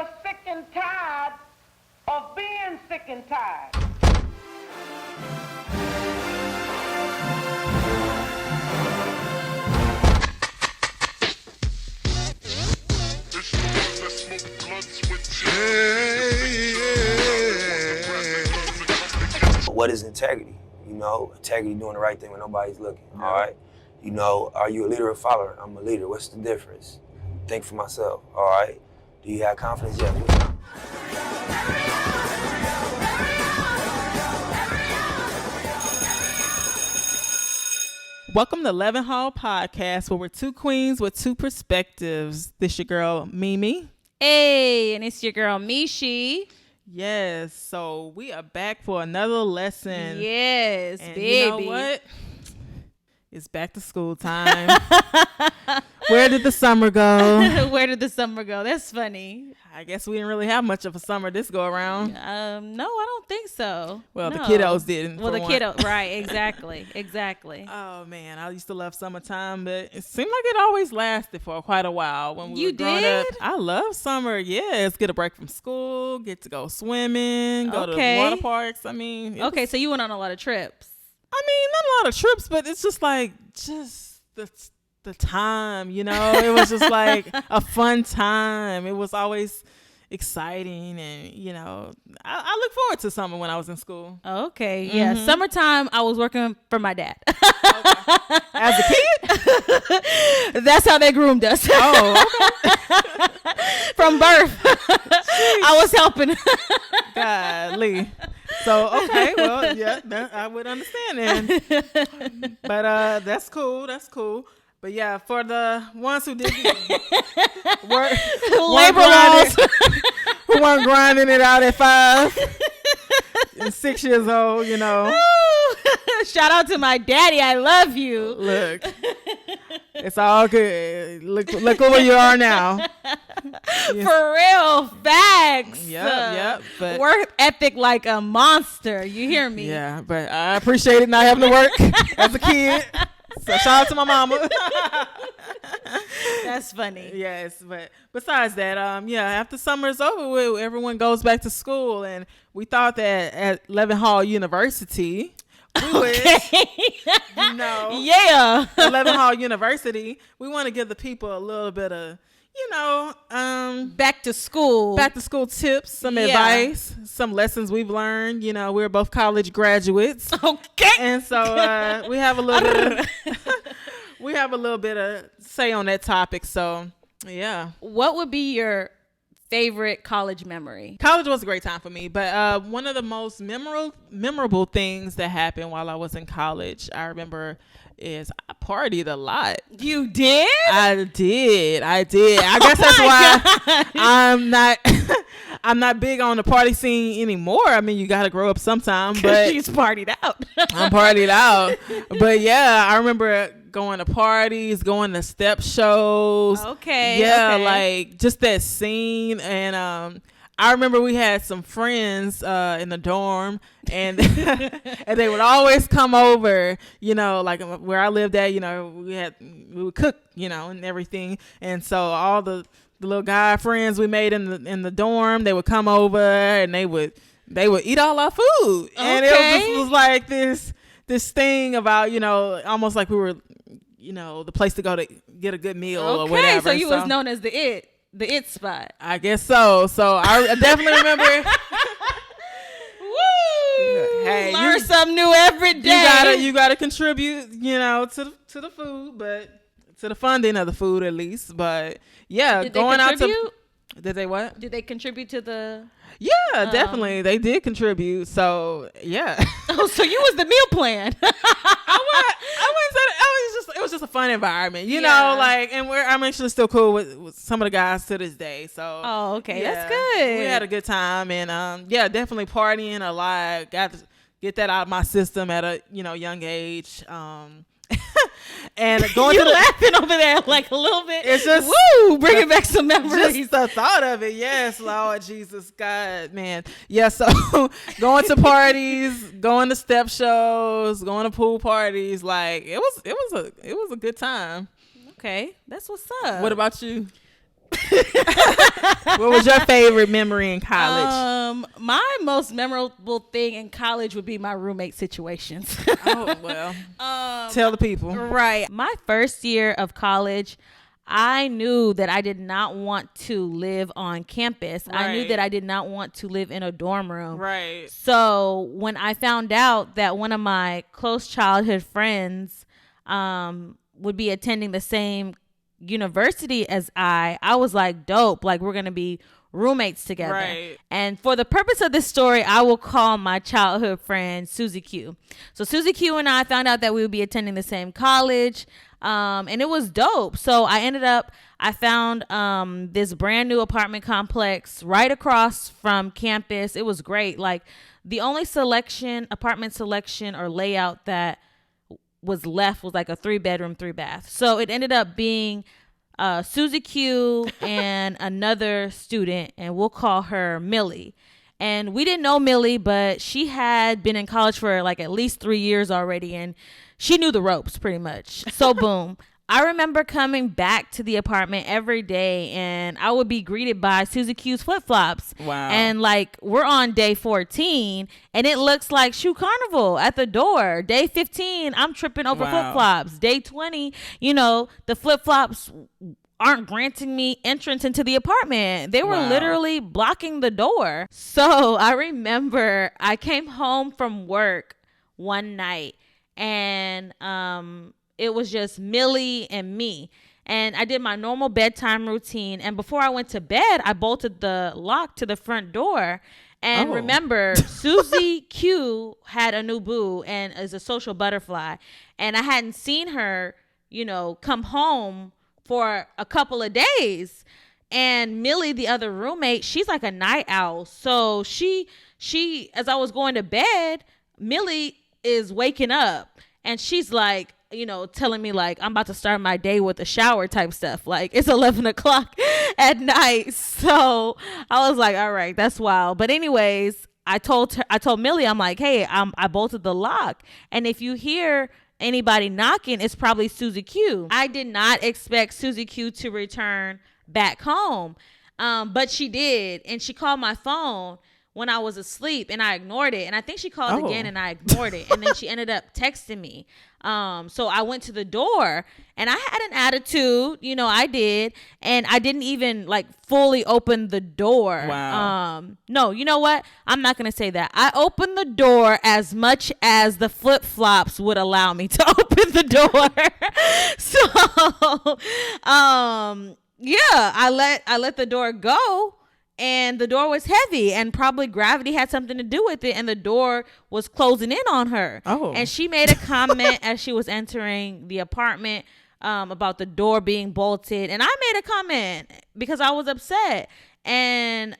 you're sick and tired of being sick and tired. What is integrity? You know, integrity doing the right thing when nobody's looking, all right? You know, are you a leader or a follower? I'm a leader. What's the difference? Think for myself, all right? Do you have confidence? Yeah, what's not? Welcome to Levin Hall Podcast, where we're two queens with two perspectives. This your girl, Mimi. Hey, and it's your girl, Mishi. Yes, so we are back for another lesson. Yes, and baby. You know what? It's back to school time. Where did the summer go? Where did the summer go? That's funny. I guess we didn't really have much of a summer this go around. No, I don't think so. Well, no. the kiddos didn't. Well, the kiddos, right? Exactly. Oh man, I used to love summertime, but it seemed like it always lasted for quite a while. When we were growing up, I love summer. Yes, get a break from school, get to go swimming, go to water parks. I mean, okay, so you went on a lot of trips. I mean, not a lot of trips, but it's just like the time, you know. It was just like a fun time. It was always exciting, and you know, I look forward to summer when I was in school. Okay, yeah, summertime. I was working for my dad. Okay. As a kid, that's how they groomed us. Oh, okay. From birth, I was helping. Golly. So okay, well, yeah, I would understand then. But that's cool. That's cool. But yeah, for the ones who didn't work, labor laws, who weren't grinding it out at 5 and 6 years old, you know. Shout out to my daddy. I love you. Look, it's all good. Look where you are now. Yes. For real, facts. Yep. But work ethic like a monster. You hear me? Yeah, but I appreciated not having to work as a kid. So shout out to my mama. That's funny. Yes, but besides that, after summer's over, everyone goes back to school, and we thought that at Levin Hall University, we would, you know, at Levin Hall University, we want to give the people a little bit of, you know, back to school tips, some advice, some lessons we've learned. You know, we're both college graduates. Okay. And so we have a little bit of say on that topic. So, yeah. What would be your favorite college memory? College was a great time for me, but one of the most memorable things that happened while I was in college, I remember, is I partied a lot. You did? I did. I guess that's why I'm not big on the party scene anymore. I mean, you got to grow up sometime, but she's partied out. I'm partied out. But yeah, I remember going to parties, going to step shows. Okay. Yeah, okay. like just that scene. And I remember we had some friends in the dorm, and and they would always come over, you know, like where I lived at, you know, we would cook, you know, and everything. And so all the little guy friends we made in the dorm, they would come over and they would eat all our food. And it was like this thing about, you know, almost like we were, you know, the place to go to get a good meal or whatever. Okay, so you was known as the it spot. I guess so. So I definitely remember. Woo! Hey, learn something new every day. You gotta contribute, you know, to the food, but to the funding of the food at least. But yeah, did going they out to. Did they what? Did they contribute to the? Yeah, definitely. They did contribute. So yeah. Oh, so you was the meal plan. It was just a fun environment, you know, like, and I'm actually still cool with some of the guys to this day. So oh, okay, yeah, that's good. We had a good time, and definitely partying a lot. Got to get that out of my system at a young age. And going you laughing over there like a little bit. It's just bringing back some memories. Just the thought of it. Yes, Lord Jesus, God, man. Yeah, so going to parties, going to step shows, going to pool parties, like it was a good time. Okay, that's what's up. What about you? What was your favorite memory in college? My most memorable thing in college would be my roommate situations. Oh, well. Tell the people. Right. My first year of college, I knew that I did not want to live on campus. Right. I knew that I did not want to live in a dorm room. Right. So when I found out that one of my close childhood friends would be attending the same university as I was like, dope. Like, we're going to be roommates together. Right. And for the purpose of this story, I will call my childhood friend Susie Q. So Susie Q and I found out that we would be attending the same college. And it was dope. So I found this brand new apartment complex right across from campus. It was great. Like, the only apartment selection or layout that was left was like a 3-bedroom, 3-bath. So it ended up being Susie Q and another student, and we'll call her Millie. And we didn't know Millie, but she had been in college for like at least 3 years already, and she knew the ropes pretty much. So boom. I remember coming back to the apartment every day, and I would be greeted by Susie Q's flip-flops. Wow. And like, we're on day 14, and it looks like shoe carnival at the door. Day 15, I'm tripping over flip-flops. Day 20, the flip-flops aren't granting me entrance into the apartment. They were literally blocking the door. So I remember I came home from work one night, and it was just Millie and me. And I did my normal bedtime routine. And before I went to bed, I bolted the lock to the front door. And remember, Susie Q had a new boo and is a social butterfly. And I hadn't seen her, come home for a couple of days. And Millie, the other roommate, she's like a night owl. So she, as I was going to bed, Millie is waking up. And she's like, telling me like, I'm about to start my day with a shower type stuff. Like, it's 11 o'clock at night. So I was like, all right, that's wild. But anyways, I told Millie, I'm like, hey, I bolted the lock. And if you hear anybody knocking, it's probably Susie Q. I did not expect Susie Q to return back home. But she did. And she called my phone when I was asleep, and I ignored it. And I think she called again, and I ignored it. And then she ended up texting me. So I went to the door, and I had an attitude, I did. And I didn't even like fully open the door. Wow. No, you know what? I'm not going to say that. I opened the door as much as the flip-flops would allow me to open the door. So, yeah, I let the door go. And the door was heavy, and probably gravity had something to do with it. And the door was closing in on her. Oh. And she made a comment as she was entering the apartment about the door being bolted. And I made a comment because I was upset. And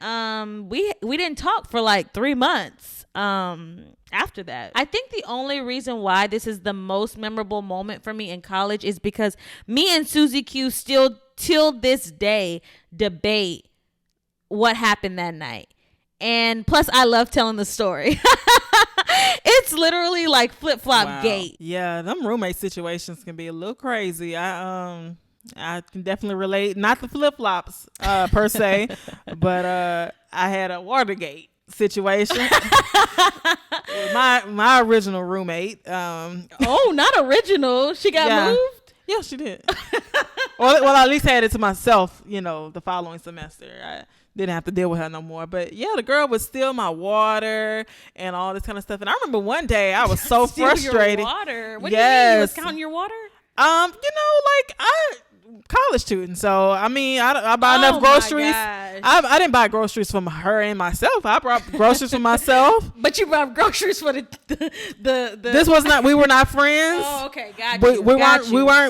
we didn't talk for like 3 months after that. I think the only reason why this is the most memorable moment for me in college is because me and Susie Q still, till this day, debate what happened that night. And plus, I love telling the story. It's literally like flip-flop gate. Yeah, them roommate situations can be a little crazy. I can definitely relate. Not the flip-flops per se, but I had a Watergate situation with my original roommate. Oh, not original. She got moved? Yeah, she did. well, I at least had it to myself, the following semester. I didn't have to deal with her no more. But yeah, the girl would steal my water and all this kind of stuff. And I remember one day I was so frustrated. Your water? What do you mean? You was counting your water? College student. So I buy enough groceries. I didn't buy groceries for her and myself. I brought groceries for myself. But you brought groceries for the This was not. We were not friends. Oh, okay, got you.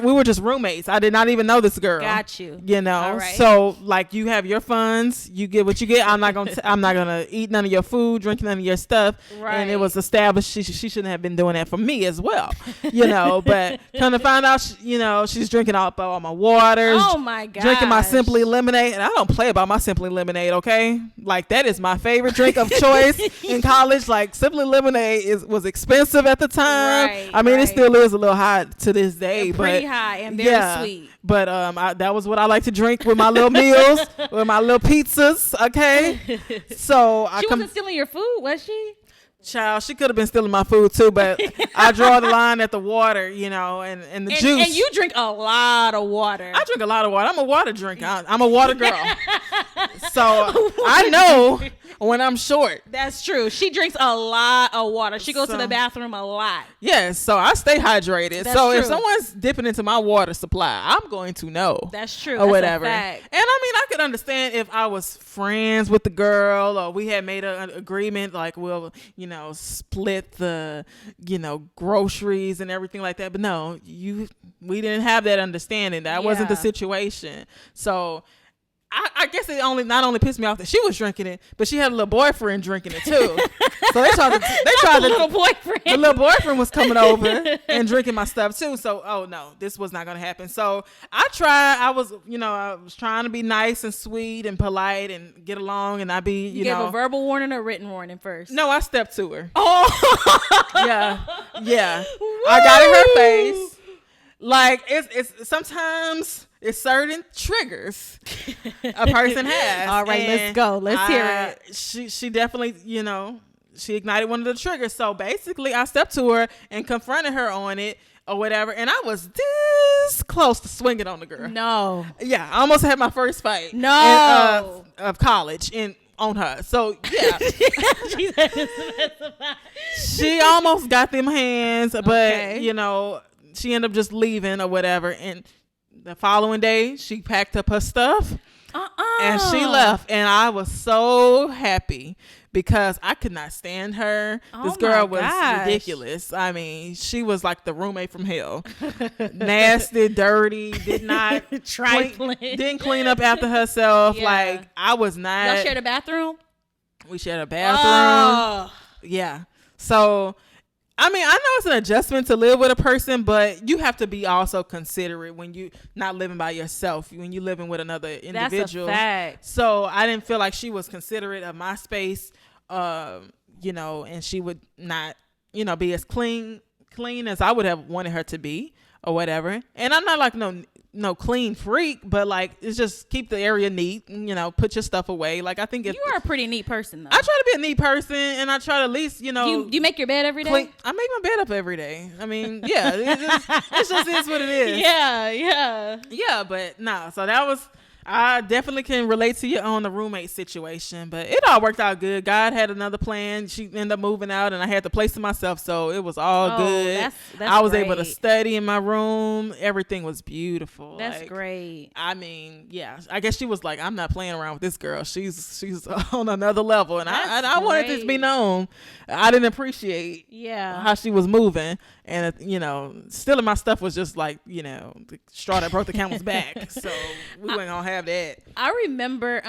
We were just roommates. I did not even know this girl. Got you. All right. So like, you have your funds. You get what you get. I'm not gonna eat none of your food, drink none of your stuff. Right. And it was established she shouldn't have been doing that for me as well. But kind of find out she's drinking all my water. waters. Oh my god. Drinking my Simply Lemonade, and I don't play about my Simply Lemonade, okay? Like that is my favorite drink of choice in college. Like Simply Lemonade was expensive at the time. Right, I mean, right. it still is a little high to this day, Pretty but high and very sweet. But that was what I like to drink with my little meals, with my little pizzas, okay? So She wasn't stealing your food, was she? Child, she could have been stealing my food too, but I draw the line at the water, and the juice. And you drink a lot of water. I drink a lot of water. I'm a water drinker. I'm a water girl. So I know when I'm short. That's true. She drinks a lot of water. She goes to the bathroom a lot. Yes, so I stay hydrated. That's so true. if someone's dipping into my water supply, I'm going to know. That's true. Or That's whatever. a fact. And I mean, I could understand if I was friends with the girl, or we had made an agreement, like we'll, split the, groceries and everything like that. But no, we didn't have that understanding. That wasn't the situation. So I guess it not only pissed me off that she was drinking it, but she had a little boyfriend drinking it too. So they tried the little boyfriend. The little boyfriend was coming over and drinking my stuff too. So, oh no, this was not going to happen. So I was trying to be nice and sweet and polite and get along, and you gave a verbal warning or written warning first? No, I stepped to her. Oh, yeah. I got in her face. Like it's sometimes it's certain triggers a person has. All right, let's go. Let's hear it. She definitely, she ignited one of the triggers. So basically, I stepped to her and confronted her on it or whatever, and I was this close to swinging on the girl. No. Yeah, I almost had my first fight. No. Of college on her. So yeah, she almost got them hands, but Okay. she ended up just leaving or whatever. And the following day, she packed up her stuff and she left. And I was so happy because I could not stand her. This girl was ridiculous. I mean, she was like the roommate from hell. Nasty, dirty, did not didn't clean up after herself. Yeah. Like I was not. Y'all shared a bathroom? We shared a bathroom. Yeah. So I mean, I know it's an adjustment to live with a person, but you have to be also considerate when you not living by yourself, when you living with another individual. That's a fact. So I didn't feel like she was considerate of my space, and she would not, be as clean as I would have wanted her to be or whatever. And I'm not like no clean freak, but like it's just keep the area neat, put your stuff away. Like I think you are a pretty neat person though. I try to be a neat person, and I try to at least you make your bed every day. I make my bed up every day. I mean, yeah, it just is what it is. Yeah, but no. So that was. I definitely can relate to you on the roommate situation, but it all worked out good. God had another plan. She ended up moving out, and I had the place to myself, so it was all good. That's I was great. able to study in my room. Everything was beautiful. That's great. I mean, yeah. I guess she was like, "I'm not playing around with this girl. She's on another level," and I wanted this to be known. I didn't appreciate how she was moving, and stealing my stuff was just like the straw that broke the camel's back. So we weren't gonna have that. I remember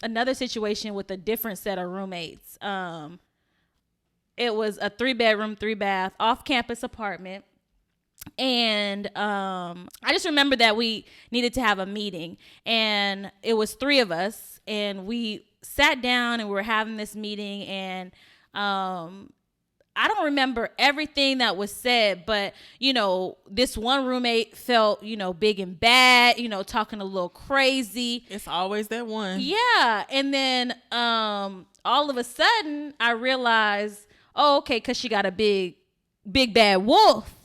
another situation with a different set of roommates. It was a 3-bedroom, 3-bath off-campus apartment. And I just remember that we needed to have a meeting, and it was 3 of us, and we sat down and we were having this meeting, and I don't remember everything that was said, but, this one roommate felt, big and bad, talking a little crazy. It's always that one. Yeah. And then all of a sudden I realized, oh, okay, because she got a big bad wolf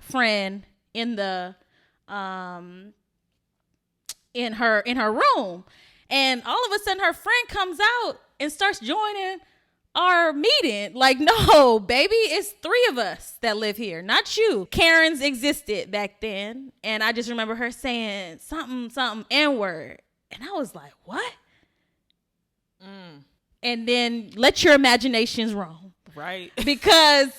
friend in the in her room. And all of a sudden her friend comes out and starts joining our meeting. Like, no, baby, it's 3 of us that live here, not you. Karens existed back then, and I just remember her saying something N-word, and I was like, what? And then let your imaginations roam, right? Because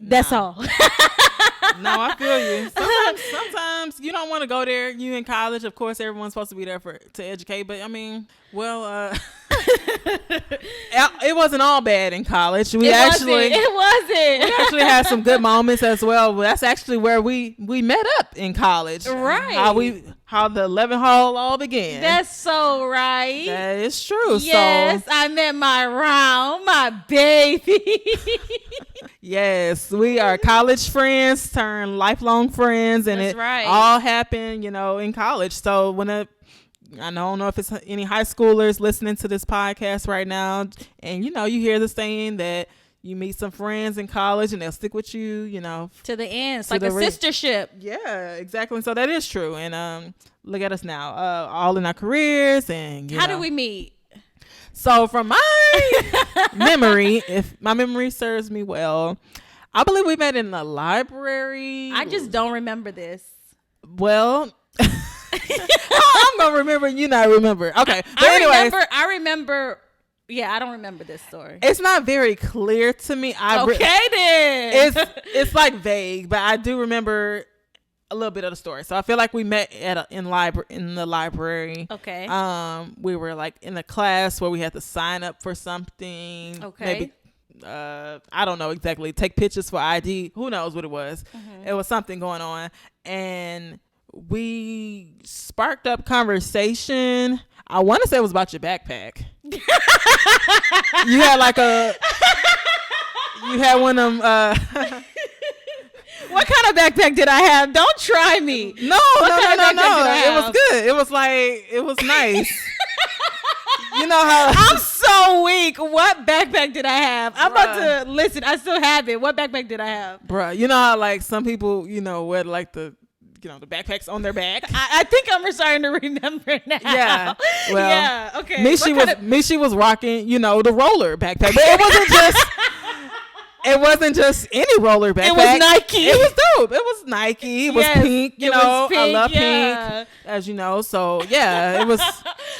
that's all. No, I feel you. Sometimes you don't want to go there. You in college, of course, everyone's supposed to be there to educate. But I mean, well, It wasn't all bad in college. It wasn't. We actually had some good moments as well. That's actually where we met up in college. Right. How the Levin Hall all began. That's so right. That is true. Yes, So I met my baby. yes, we are college friends turned lifelong friends, and That's it right. all happened, in college. So I don't know if it's any high schoolers listening to this podcast right now, and you hear the saying that you meet some friends in college and they'll stick with you, to the end. It's like a sistership. Yeah, exactly. So that is true. And look at us now, all in our careers. And how do we meet? So from my memory, if my memory serves me well, I believe we met in the library. I just don't remember this. Well, I'm gonna remember and you not remember. Okay, but I remember. Yeah, I don't remember this story. It's not very clear to me. Then It's like vague, but I do remember a little bit of the story. So I feel like we met in the library. Okay. We were like in a class where we had to sign up for something. Okay. Maybe I don't know exactly. Take pictures for ID. Who knows what it was? Mm-hmm. It was something going on, and we sparked up conversation. I want to say it was about your backpack. You had one of them. What kind of backpack did I have? Don't try me. No. It was good. It was nice. You know how I'm so weak. What backpack did I have? I'm about to listen. I still have it. What backpack did I have? Bruh, you know how like some people, wear like the the backpacks on their back. I think I'm starting to remember now. Yeah. Well, yeah. Okay. Mishi was rocking, the roller backpack. But it wasn't just any roller backpack. It was Nike. It was dope. It was Nike. It was pink. It was pink, I love yeah. pink, as you know. So yeah, it was.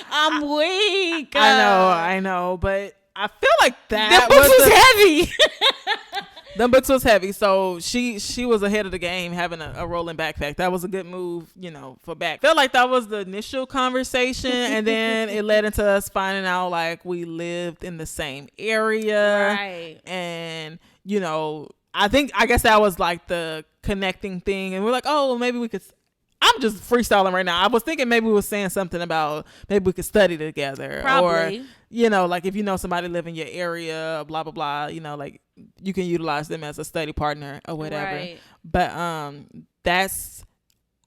I'm weak. I know, but I feel like that was heavy. Them books was heavy, so she was ahead of the game having a rolling backpack. That was a good move, for back. Felt like that was the initial conversation, and then it led into us finding out like we lived in the same area, right? And I guess that was like the connecting thing, and we're like, oh, maybe we could. I'm just freestyling right now. I was thinking maybe we were saying something about maybe we could study together. Probably. Or, like if somebody live in your area, blah, blah, blah, like you can utilize them as a study partner or whatever. Right. But that's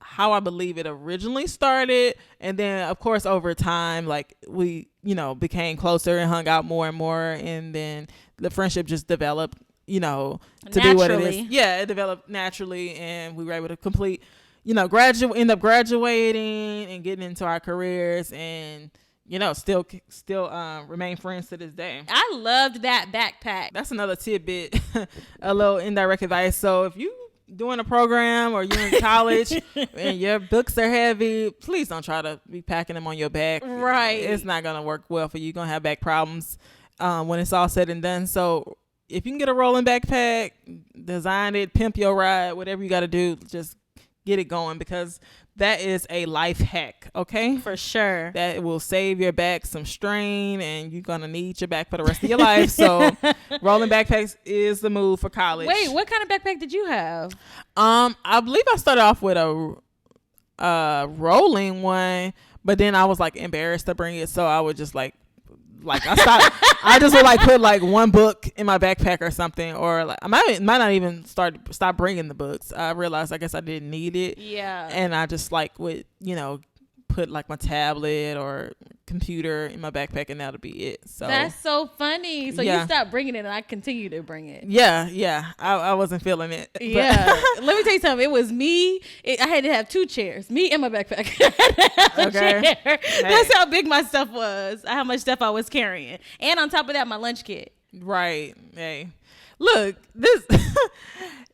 how I believe it originally started. And then, of course, over time, like we, became closer and hung out more and more. And then the friendship just developed, to be what it is. Yeah, it developed naturally, and we were able to complete end up graduating and getting into our careers, and still remain friends to this day. I loved that backpack. That's another tidbit, a little indirect advice. So if you doing a program or you're in college and your books are heavy, please don't try to be packing them on your back. Right. It's not gonna work well for you. You're gonna have back problems when it's all said and done. So if you can get a rolling backpack, design it, pimp your ride, whatever you got to do, just get it going, because that is a life hack. Okay, for sure. That will save your back some strain, and you're gonna need your back for the rest of your life. So rolling backpacks is the move for college. Wait, what kind of backpack did you have? I believe I started off with a rolling one, but then I was like embarrassed to bring it, so I would just like I stopped. I just would put one book in my backpack or something, or I might not even stop bringing the books. I realized I guess I didn't need it. Yeah. And I just would put my tablet or computer in my backpack, and that'll be it. So that's so funny. So you stopped bringing it, and I continue to bring it. Yeah. I wasn't feeling it. Yeah. Let me tell you something. It was me. I had to have 2 chairs. Me and my backpack. Okay. Hey. That's how big my stuff was. How much stuff I was carrying, and on top of that, my lunch kit. Right. Hey, look, this.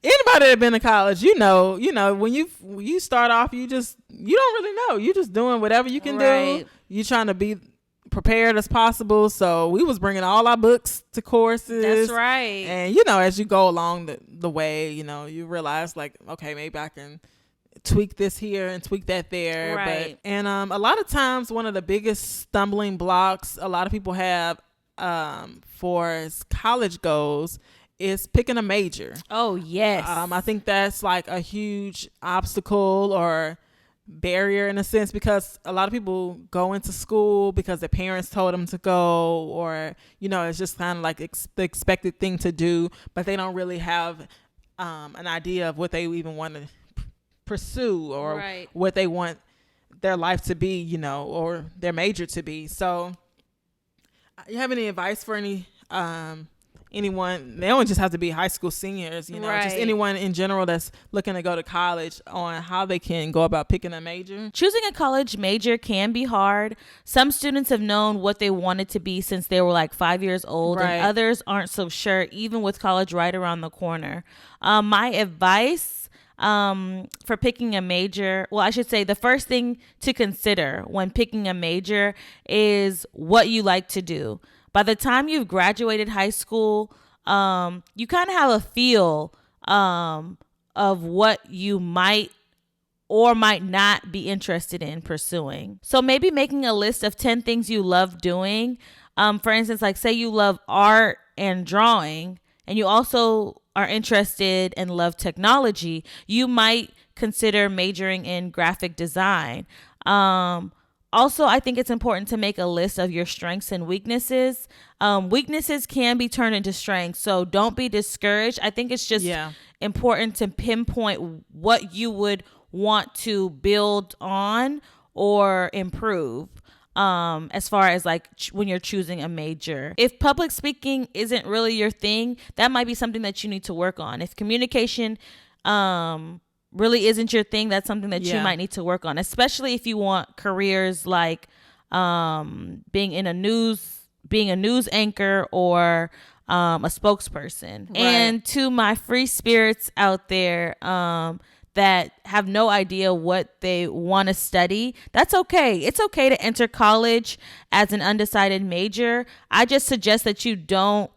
Anybody that been to college, when you start off, you don't really know. You just doing whatever you can do. You trying to be prepared as possible. So we was bringing all our books to courses. That's right. And as you go along the way, you realize okay, maybe I can tweak this here and tweak that there. Right. But, and a lot of times one of the biggest stumbling blocks a lot of people have for as college goes is picking a major. Oh, yes. I think that's like a huge obstacle or barrier in a sense, because a lot of people go into school because their parents told them to go, or it's just kind of like the expected thing to do, but they don't really have an idea of what they even want to pursue, or Right. what they want their life to be, or their major to be. So you have any advice for anyone? They don't just have to be high school seniors, just Right. anyone in general that's looking to go to college, on how they can go about picking a major. Choosing a college major can be hard. Some students have known what they wanted to be since they were like 5 years old, Right. and others aren't so sure, even with college right around the corner. My advice for picking a major, well, I should say the first thing to consider when picking a major is what you like to do. By the time you've graduated high school, you kind of have a feel of what you might or might not be interested in pursuing. So maybe making a list of 10 things you love doing. For instance, like say you love art and drawing, and you also are interested and love technology, you might consider majoring in graphic design. Also, I think it's important to make a list of your strengths and weaknesses. Weaknesses can be turned into strengths, so don't be discouraged. I think it's just important to pinpoint what you would want to build on or improve. As far as like when you're choosing a major. If public speaking isn't really your thing, that might be something that you need to work on. If communication really isn't your thing, that's something that you might need to work on, especially if you want careers like being a news anchor or a spokesperson. Right. And to my free spirits out there that have no idea what they want to study, that's okay. It's okay to enter college as an undecided major. I just suggest that you don't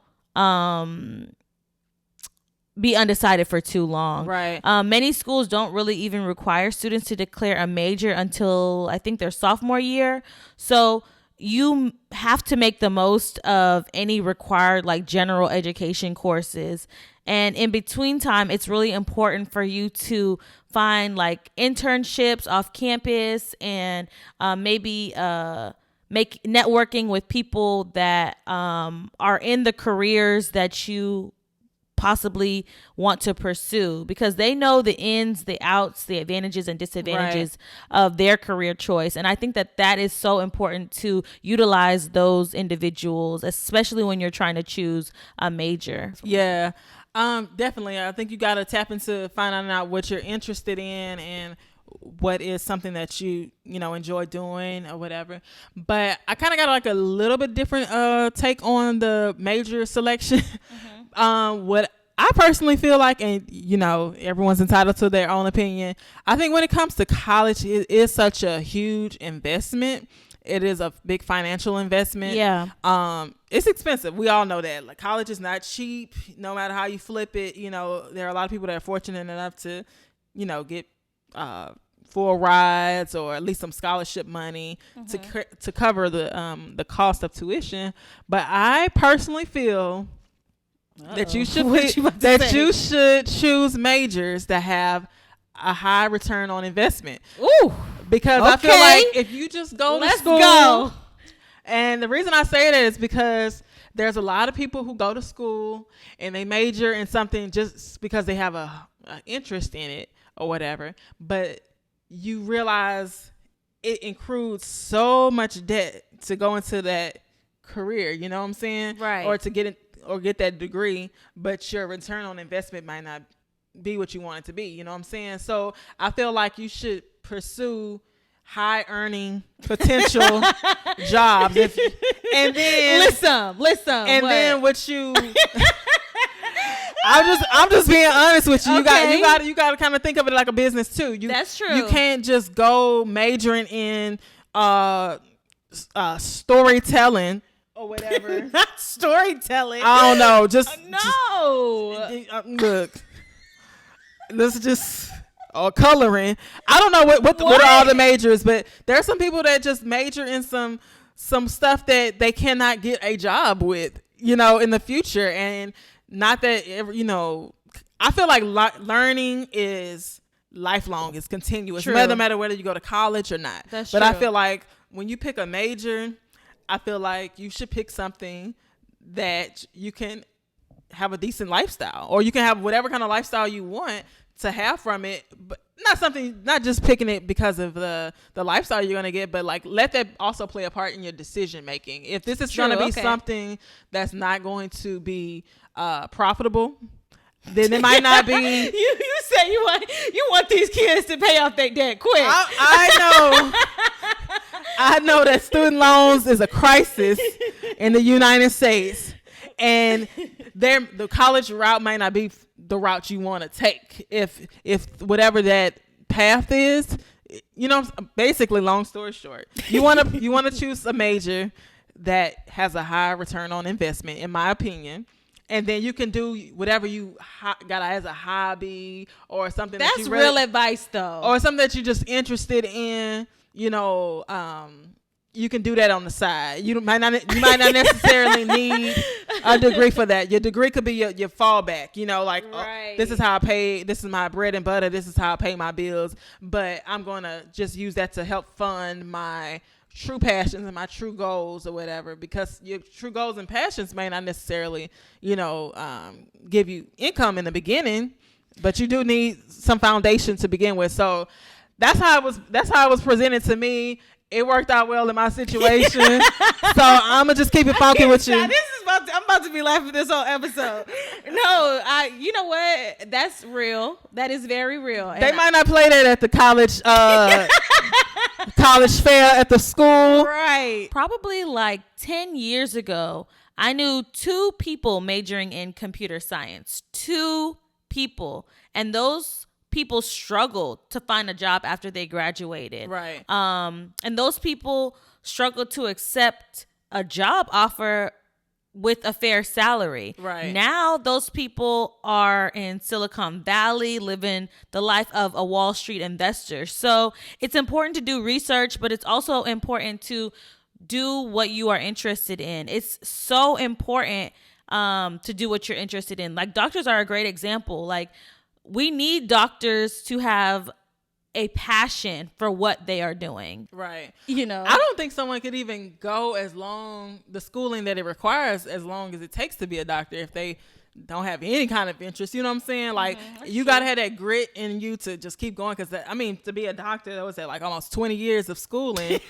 be undecided for too long. Right. Many schools don't really even require students to declare a major until I think their sophomore year. So you have to make the most of any required like general education courses. And in between time, it's really important for you to find like internships off campus and maybe make networking with people that are in the careers that you possibly want to pursue, because they know the ins, the outs, the advantages and disadvantages of their career choice. And I think that is so important to utilize those individuals, especially when you're trying to choose a major. Yeah. Definitely. I think you got to tap into finding out what you're interested in and what is something that you enjoy doing or whatever. But I kind of got like a little bit different take on the major selection. Mm-hmm. What I personally feel like, and everyone's entitled to their own opinion, I think when it comes to college, it is such a huge investment. It is a big financial investment. Yeah. It's expensive. We all know that. Like, college is not cheap, no matter how you flip it. There are a lot of people that are fortunate enough to, get full rides or at least some scholarship money to cover the cost of tuition. But I personally feel that you should choose majors that have a high return on investment. Ooh. Because I feel like if you just go to school, go. And the reason I say that is because there's a lot of people who go to school and they major in something just because they have a interest in it or whatever, but you realize it includes so much debt to go into that career, you know what I'm saying? Right. Or to get it or get that degree, but your return on investment might not be what you want it to be, you know what I'm saying? So I feel like you should pursue high earning potential jobs and then listen and then what you I'm just being honest with you. Okay. You got to kind of think of it like a business too. That's true. You can't just go majoring in storytelling or whatever. Not storytelling. I don't know. No. Look. Let's just or coloring. I don't know what are all the majors, but there are some people that just major in some stuff that they cannot get a job with, you know, in the future. And not that, you know, I feel like learning is lifelong, it's continuous, no matter whether you go to college or not. But true. I feel like when you pick a major, I feel like you should pick something that you can have a decent lifestyle, or you can have whatever kind of lifestyle you want to have from it, but not just picking it because of the lifestyle you're going to get, but like let that also play a part in your decision making. If this is going to be something that's not going to be profitable, then it might not be. You said you want these kids to pay off their debt quick. I know that student loans is a crisis in the United States, and the college route might not be the route you want to take. If whatever that path is, you know, basically, long story short, you want to choose a major that has a high return on investment, in my opinion. And then you can do whatever you got as a hobby or something. That's real advice, though. Or something that you're just interested in. You know, you can do that on the side. You might not necessarily need a degree for that. Your degree could be your fallback. You know, like this is how I pay. This is my bread and butter. This is how I pay my bills. But I'm going to just use that to help fund my true passions and my true goals or whatever, because your true goals and passions may not necessarily, you know, give you income in the beginning, but you do need some foundation to begin with. So that's how it was presented to me. It worked out well in my situation. So I'm gonna just keep it funky with you. I'm about to be laughing this whole episode. No, you know what? That's real. That is very real. They might not play that at the college college fair at the school. Right. Probably like 10 years ago, I knew 2 people majoring in computer science. 2 people. And those people struggled to find a job after they graduated. Right. And those people struggled to accept a job offer with a fair salary. Right. Now those people are in Silicon Valley living the life of a Wall Street investor. So it's important to do research, but it's also important to do what you are interested in. It's so important to do what you're interested in. Like, doctors are a great example. Like, we need doctors to have a passion for what they are doing. Right. You know, I don't think someone could even go the schooling that it requires as long as it takes to be a doctor if they don't have any kind of interest. You know what I'm saying? Like, you got to have that grit in you to just keep going. Because, to be a doctor, that was like almost 20 years of schooling.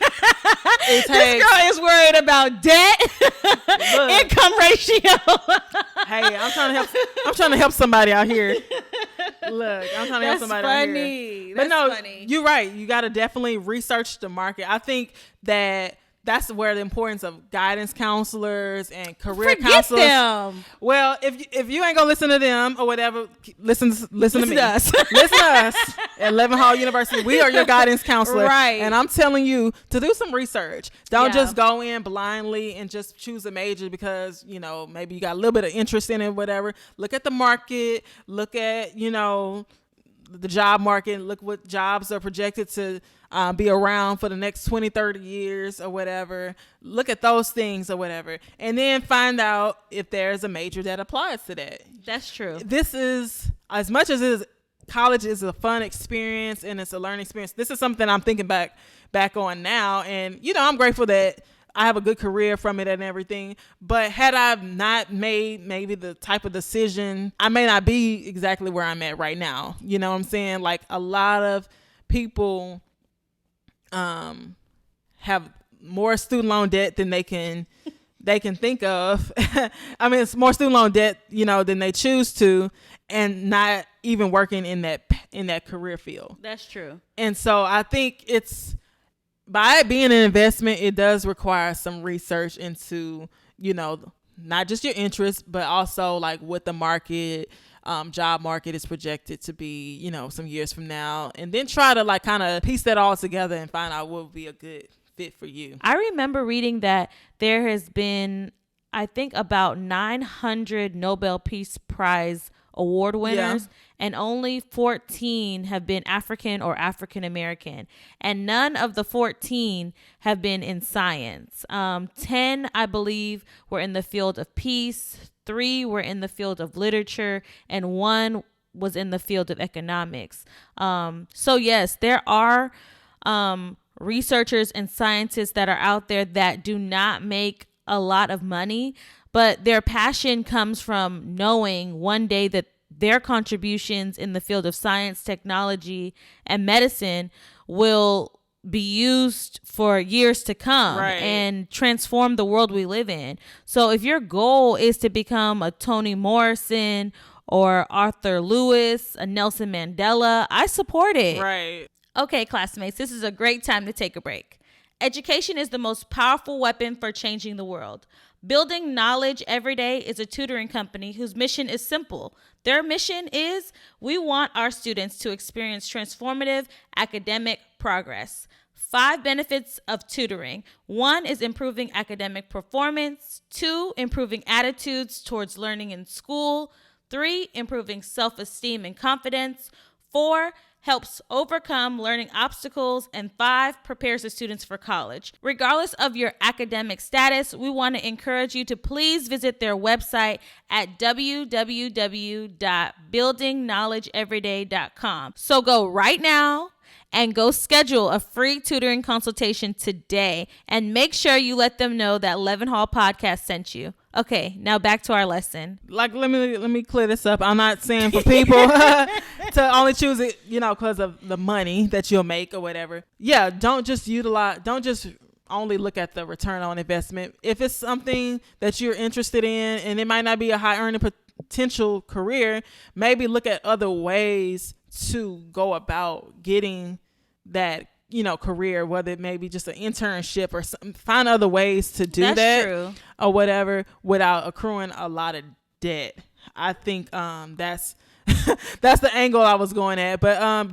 This girl is worried about debt, income ratio. Hey, I'm trying to help somebody out here. Look, I'm trying to help somebody out here. But no, funny. You're right. You got to definitely research the market. I think that's where the importance of guidance counselors and career counselors. Them. Well, if you ain't gonna listen to them or whatever, listen to me. Listen to us at Levin Hall University. We are your guidance counselor, right? And I'm telling you to do some research. Don't just go in blindly and just choose a major because, you know, maybe you got a little bit of interest in it, whatever. Look at the market. Look at, you know, the job market. Look what jobs are projected to be around for the next 20, 30 years or whatever. Look at those things or whatever. And then find out if there's a major that applies to that. That's true. This is, as much as it is, college is a fun experience and it's a learning experience. This is something I'm thinking back on now. And, you know, I'm grateful that I have a good career from it and everything. But had I not made maybe the type of decision, I may not be exactly where I'm at right now. You know what I'm saying? Like, a lot of people have more student loan debt than they can think of. I mean, it's more student loan debt, you know, than they choose to, and not even working in that career field. That's true. And so I think by it being an investment, it does require some research into, you know, not just your interests, but also like what the market, job market is projected to be, you know, some years from now, and then try to like kind of piece that all together and find out what would be a good fit for you. I remember reading that there has been, I think, about 900 Nobel Peace Prize award winners, and only 14 have been African or African American, and none of the 14 have been in science. 10, I believe, were in the field of peace, 3 were in the field of literature, and 1 was in the field of economics. So yes, there are researchers and scientists that are out there that do not make a lot of money, but their passion comes from knowing one day that their contributions in the field of science, technology, and medicine will be used for years to come and transform the world we live in. So if your goal is to become a Toni Morrison or Arthur Lewis, a Nelson Mandela, I support it. Right. Okay, classmates, this is a great time to take a break. Education is the most powerful weapon for changing the world. Building Knowledge Every Day is a tutoring company whose mission is simple. Their mission is we want our students to experience transformative academic progress. 5 benefits of tutoring. 1 is improving academic performance. 2, improving attitudes towards learning in school. 3, improving self-esteem and confidence. 4, helps overcome learning obstacles, and 5, prepares the students for college. Regardless of your academic status, we want to encourage you to please visit their website at www.buildingknowledgeeveryday.com. So go right now and go schedule a free tutoring consultation today, and make sure you let them know that Levin Hall Podcast sent you. Okay, now back to our lesson. Like, let me clear this up. I'm not saying for people to only choose it, because of the money that you'll make or whatever. Yeah, don't just only look at the return on investment. If it's something that you're interested in and it might not be a high earning potential career, maybe look at other ways to go about getting that career, whether it may be just an internship or something. Find other ways to do that true. Or whatever without accruing a lot of debt. I think that's that's the angle I was going at. But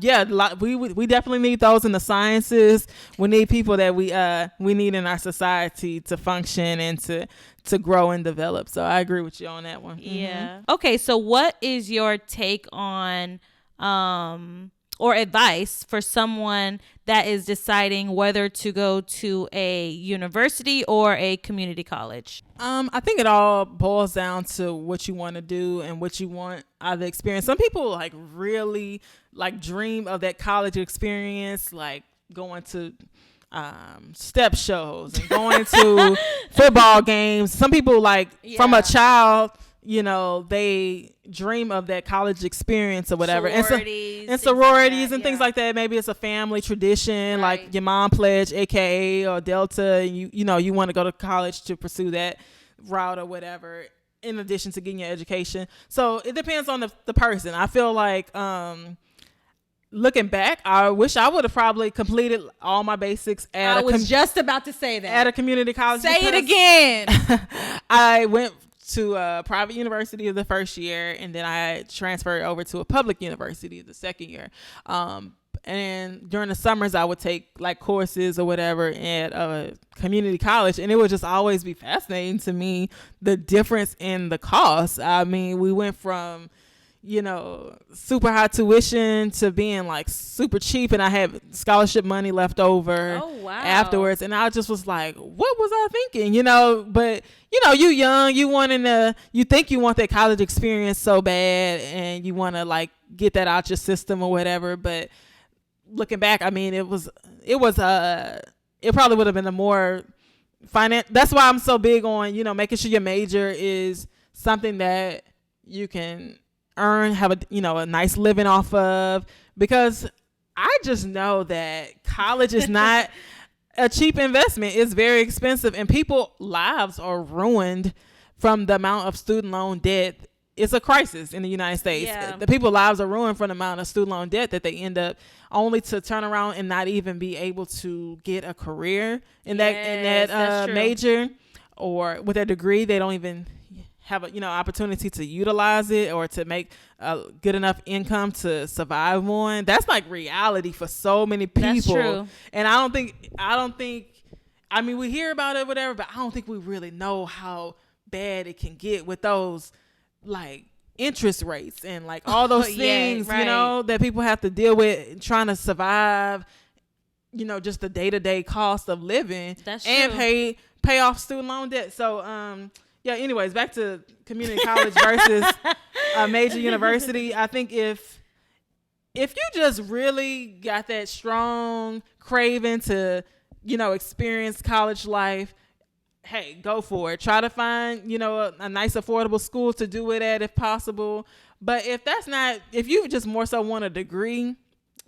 we definitely need those in the sciences. We need people that we need in our society to function and to grow and develop. So I agree with you on that one. Yeah. Mm-hmm. Okay, so what is your take on or advice for someone that is deciding whether to go to a university or a community college? I think it all boils down to what you want to do and what you want out of the experience. Some people really dream of that college experience, like going to step shows and going to football games. Some people from a child, they dream of that college experience or whatever. And sororities and things like that. Maybe it's a family tradition, like your mom pledge, AKA or Delta, and you want to go to college to pursue that route or whatever, in addition to getting your education. So it depends on the person. I feel like looking back, I wish I would have probably completed all my basics I was just about to say that. At a community college. Say it again. I went to a private university the first year, and then I transferred over to a public university the second year. And during the summers, I would take courses or whatever at a community college, and it would just always be fascinating to me, the difference in the cost. I mean, we went from super high tuition to being super cheap, and I had scholarship money left over afterwards, and I just was like, what was I thinking? But you young, you think you want that college experience so bad, and you want to get that out your system or whatever. But looking back, I mean, it probably would have been a more that's why I'm so big on making sure your major is something that you can earn, have a nice living off of, because I just know that college is not a cheap investment. It's very expensive, and people's lives are ruined from the amount of student loan debt. It's a crisis in the United States. Yeah. The people's lives are ruined from the amount of student loan debt that they end up only to turn around and not even be able to get a career in that major, or with their degree. They don't even have a opportunity to utilize it or to make a good enough income to survive on. That's reality for so many people. That's true. And I don't think I mean, we hear about it, whatever, but I don't think we really know how bad it can get with those interest rates and like all those Yeah, things, right. you know, that people have to deal with trying to survive, you know, just the day-to-day cost of living. That's and true. pay off student loan debt. So, yeah, anyways, back to community college versus a major university. I think if you just really got that strong craving to, you know, experience college life, hey, go for it. Try to find, you know, a nice affordable school to do it at if possible. But if that's not, if you just more so want a degree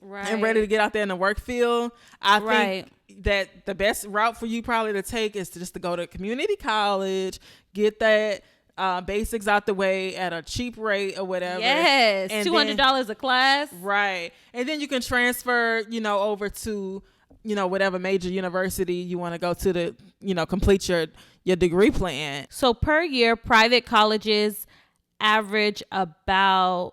and ready to get out there in the work field, I think that the best route for you probably to take is to go to community college, get that basics out the way at a cheap rate or whatever. Yes, and $200 a class. Right. And then you can transfer, you know, over to, you know, whatever major university you want to go to, you know, complete your degree plan. So per year, private colleges average about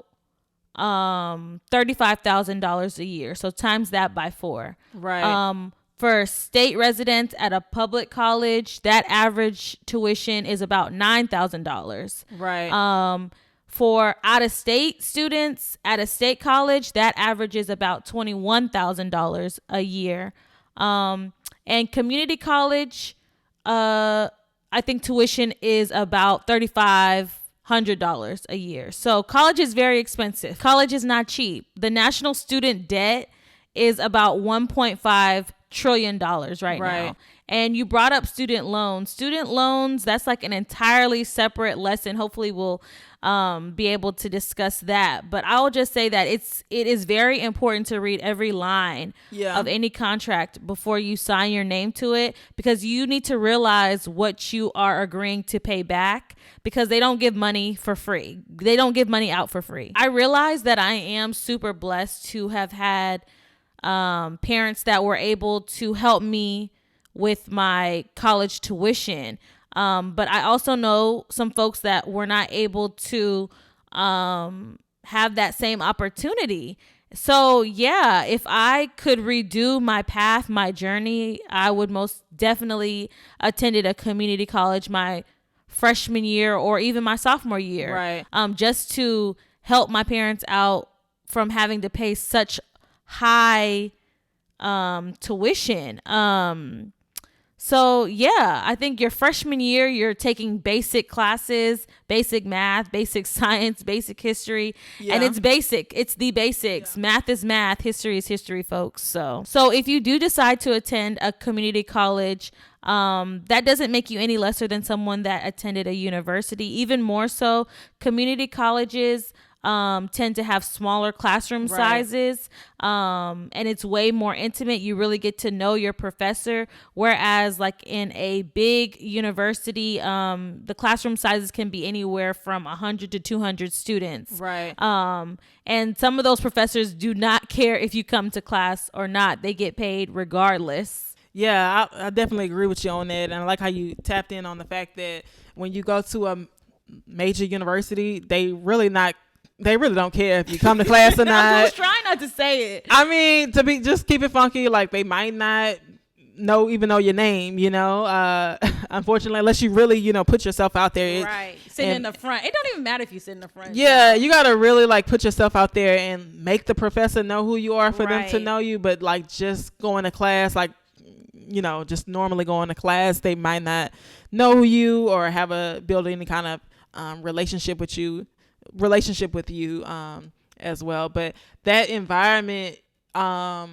$35,000 a year. So times that by 4. Right. For state residents at a public college, that average tuition is about $9,000. Right. For out-of-state students at a state college, that averages about $21,000 a year. And community college, I think tuition is about $3,500 a year. So college is very expensive. College is not cheap. The national student debt is about $1.5 trillion right now. And you brought up student loans. Student loans, that's like an entirely separate lesson. Hopefully we'll be able to discuss that. But I'll just say that it is very important to read every line of any contract before you sign your name to it, because you need to realize what you are agreeing to pay back, because they don't give money for free. They don't give money out for free. I realize that I am super blessed to have had parents that were able to help me with my college tuition. But I also know some folks that were not able to have that same opportunity. So yeah, if I could redo my path, my journey, I would most definitely attended a community college my freshman year or even my sophomore year. Right. Just to help my parents out from having to pay such high tuition. So yeah, I think your freshman year, you're taking basic classes, basic math, basic science, basic history, and it's basic. It's the basics. Math is math. History is history, folks. So if you do decide to attend a community college, that doesn't make you any lesser than someone that attended a university. Even more so, community colleges tend to have smaller classroom sizes, and it's way more intimate. You really get to know your professor, whereas like in a big university, the classroom sizes can be anywhere from 100 to 200 students. Right. And some of those professors do not care if you come to class or not. They get paid regardless. Yeah, I definitely agree with you on that. And I like how you tapped in on the fact that when you go to a major university, they really don't care if you come to class or not. I was trying not to say it. I mean, just keep it funky. Like, they might not even know your name, you know, unfortunately, unless you really, you know, put yourself out there. Right. Sitting in the front. It don't even matter if you sit in the front. Yeah. You got to really like put yourself out there and make the professor know who you are for them to know you. But like just going to class, like, you know, just normally going to class, they might not know you or build any kind of relationship with you as well. But that environment, I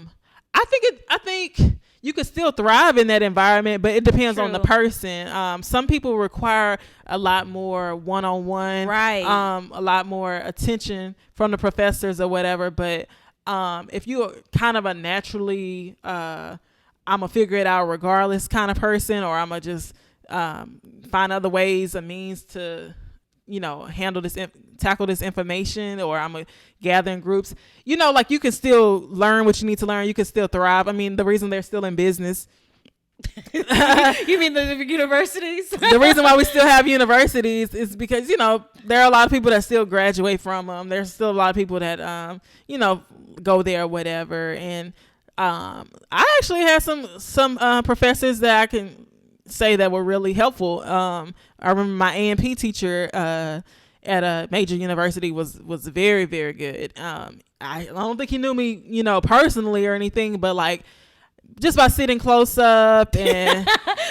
think you could still thrive in that environment, but it depends on the person. Some people require a lot more one-on-one, a lot more attention from the professors or whatever. But if you're kind of a naturally I'm gonna figure it out regardless kind of person, or I'm gonna just find other ways or means to, you know, tackle this information, or I'm gonna gather in groups, you know, like you can still learn what you need to learn. You can still thrive. I mean, the reason they're still in business. You mean the universities? The reason why we still have universities is because, you know, there are a lot of people that still graduate from them. There's still a lot of people that, you know, go there or whatever. And I actually had some professors that I can say that were really helpful. I remember my A&P teacher, at a major university was very, very good. I don't think he knew me, personally or anything, but like just by sitting close up and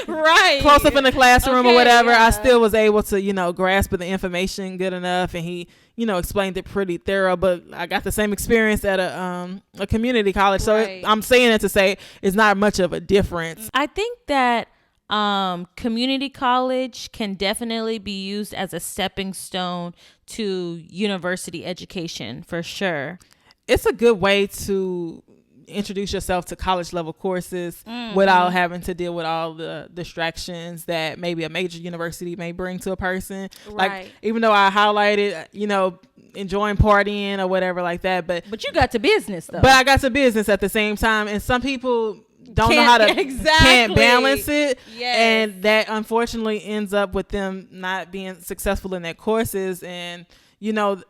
right, close up in the classroom or whatever, yeah. I still was able to, grasp the information good enough, and he, explained it pretty thorough. But I got the same experience at a community college, so Right. I'm saying it to say it's not much of a difference. I think that community college can definitely be used as a stepping stone to university education for sure. It's a good way to introduce yourself to college level courses without having to deal with all the distractions that maybe a major university may bring to a person. Right. Like, even though I highlighted, enjoying partying or whatever like that, but you got to business though. But I got to business at the same time, and some people don't know Can't- how to exactly. can't balance it, Yes. and that unfortunately ends up with them not being successful in their courses. And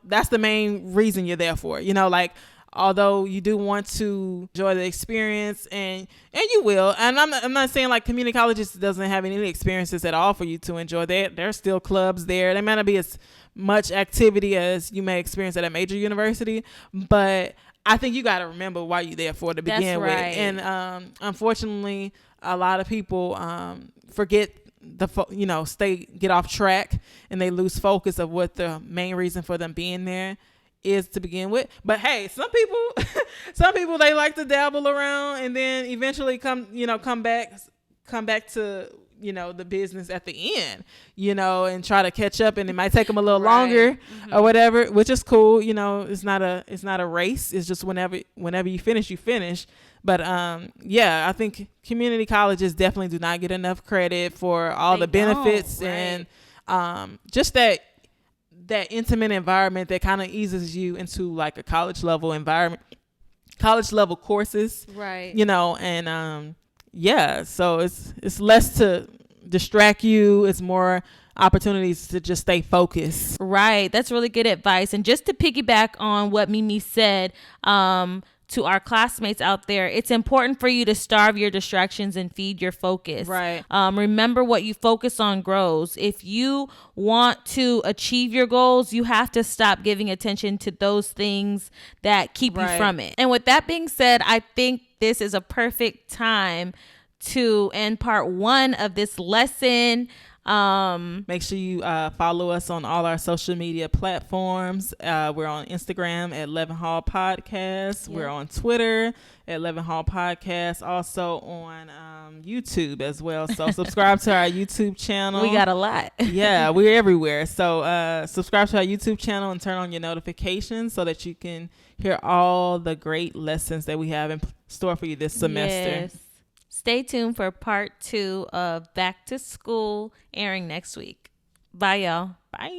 that's the main reason you're there for. Like, although you do want to enjoy the experience, and you will, and I'm not saying like community colleges doesn't have any experiences at all for you to enjoy. There's still clubs there. There may not be as much activity as you may experience at a major university, but I think you got to remember why you're there for to begin with. And unfortunately, a lot of people forget get off track, and they lose focus of what the main reason for them being there is to begin with. But hey, some people they like to dabble around and then eventually come back to the business at the end, and try to catch up, and it might take them a little longer or whatever, which is cool. It's not a race. It's just whenever you finish. But I think community colleges definitely do not get enough credit for all the benefits and just that intimate environment that kind of eases you into like a college level environment, college level courses, right. And so it's less to distract you. It's more opportunities to just stay focused. Right. That's really good advice. And just to piggyback on what Mimi said, to our classmates out there, it's important for you to starve your distractions and feed your focus. Right. Remember, what you focus on grows. If you want to achieve your goals, you have to stop giving attention to those things that keep you from it. And with that being said, I think this is a perfect time to end part 1 of this lesson. Make sure you follow us on all our social media platforms. We're on Instagram at Levin Hall Podcast. We're on Twitter at Levin Hall Podcast. Also on YouTube as well. So subscribe to our YouTube channel. We got a lot. Yeah, we're everywhere. So subscribe to our YouTube channel and turn on your notifications so that you can hear all the great lessons that we have in store for you this semester. Yes. Stay tuned for part 2 of Back to School, airing next week. Bye, y'all. Bye.